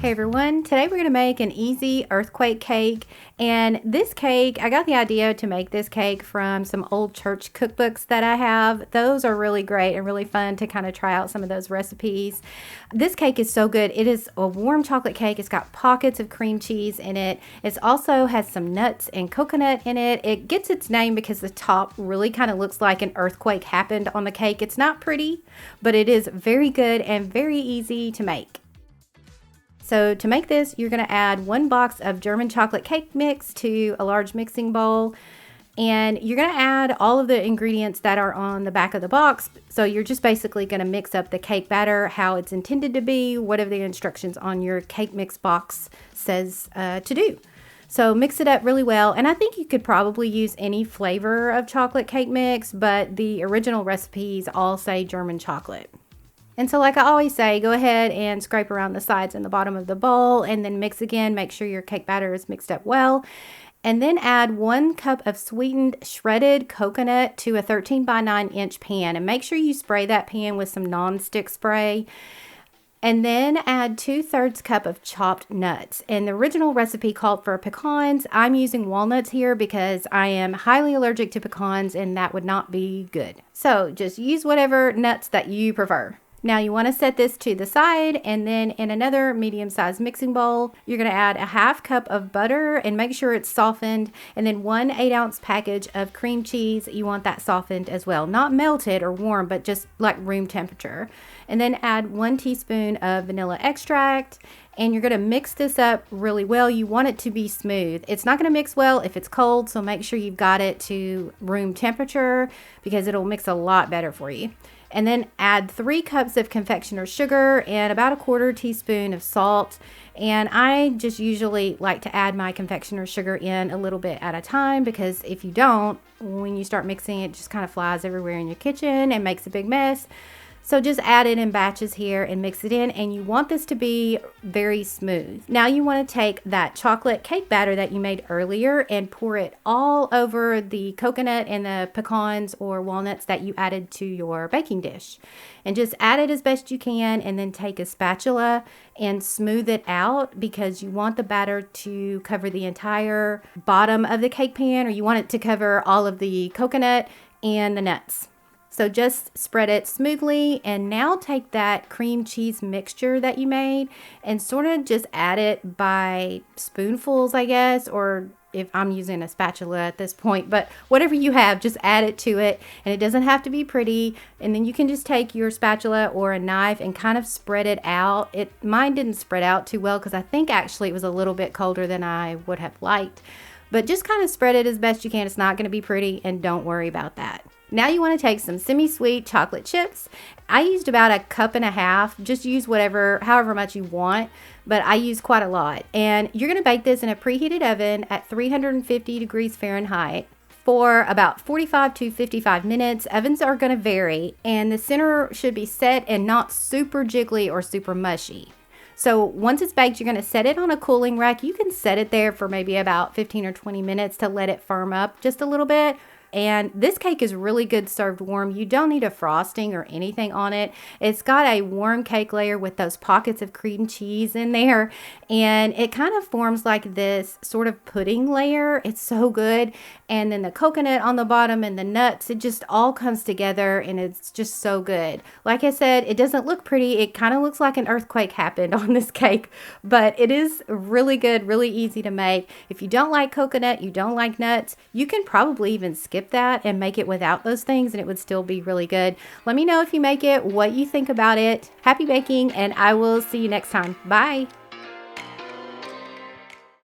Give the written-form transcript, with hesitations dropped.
Hey everyone, today we're going to make an easy earthquake cake, and this cake, I got the idea to make this cake from some old church cookbooks that I have. Those are really great and really fun to kind of try out some of those recipes. This cake is so good. It is a warm chocolate cake. It's got pockets of cream cheese in it. It also has some nuts and coconut in it. It gets its name because the top really kind of looks like an earthquake happened on the cake. It's not pretty, but it is very good and very easy to make. So to make this, you're going to add 1 box of German chocolate cake mix to a large mixing bowl. And you're going to add all of the ingredients that are on the back of the box. So you're just basically going to mix up the cake batter how it's intended to be, whatever the instructions on your cake mix box says to do. So mix it up really well. And I think you could probably use any flavor of chocolate cake mix, but the original recipes all say German chocolate. And so like I always say, go ahead and scrape around the sides and the bottom of the bowl and then mix again. Make sure your cake batter is mixed up well. And then add 1 cup of sweetened shredded coconut to a 13 by 9 inch pan. And make sure you spray that pan with some non-stick spray. And then add 2/3 cup of chopped nuts. And the original recipe called for pecans. I'm using walnuts here because I am highly allergic to pecans and that would not be good. So just use whatever nuts that you prefer. Now you want to set this to the side, and then in another medium-sized mixing bowl, you're going to add a 1/2 cup of butter and make sure it's softened, and then 1 8-ounce package of cream cheese. You want that softened as well, not melted or warm, but just like room temperature. And then add 1 teaspoon of vanilla extract, and you're going to mix this up really well. You want it to be smooth. It's not going to mix well if it's cold, so make sure you've got it to room temperature because it'll mix a lot better for you. And then add 3 cups of confectioner's sugar and about 1/4 teaspoon of salt. And I just usually like to add my confectioner's sugar in a little bit at a time because if you don't, when you start mixing, it just kind of flies everywhere in your kitchen and makes a big mess. So just add it in batches here and mix it in, and you want this to be very smooth. Now you want to take that chocolate cake batter that you made earlier and pour it all over the coconut and the pecans or walnuts that you added to your baking dish. And just add it as best you can, and then take a spatula and smooth it out because you want the batter to cover the entire bottom of the cake pan, or you want it to cover all of the coconut and the nuts. So just spread it smoothly, and now take that cream cheese mixture that you made and sort of just add it by spoonfuls, I guess, or if I'm using a spatula at this point, but whatever you have, just add it to it, and it doesn't have to be pretty. And then you can just take your spatula or a knife and kind of spread it out. Mine didn't spread out too well because I think actually it was a little bit colder than I would have liked, but just kind of spread it as best you can. It's not going to be pretty, and don't worry about that. Now you want to take some semi-sweet chocolate chips. I used about 1.5 cups. Just use however much you want, but I use quite a lot. And you're going to bake this in a preheated oven at 350 degrees Fahrenheit for about 45 to 55 minutes. Ovens are going to vary, and the center should be set and not super jiggly or super mushy. So once it's baked, you're going to set it on a cooling rack. You can set it there for maybe about 15 or 20 minutes to let it firm up just a little bit. And this cake is really good served warm. You don't need a frosting or anything on it. It's got a warm cake layer with those pockets of cream cheese in there. And it kind of forms like this sort of pudding layer. It's so good. And then the coconut on the bottom and the nuts, it just all comes together, and it's just so good. Like I said, it doesn't look pretty. It kind of looks like an earthquake happened on this cake, but it is really good, really easy to make. If you don't like coconut, you don't like nuts, you can probably even skip that and make it without those things, and it would still be really good. Let me know if you make it, what you think about it. Happy baking, and I will see you next time. Bye.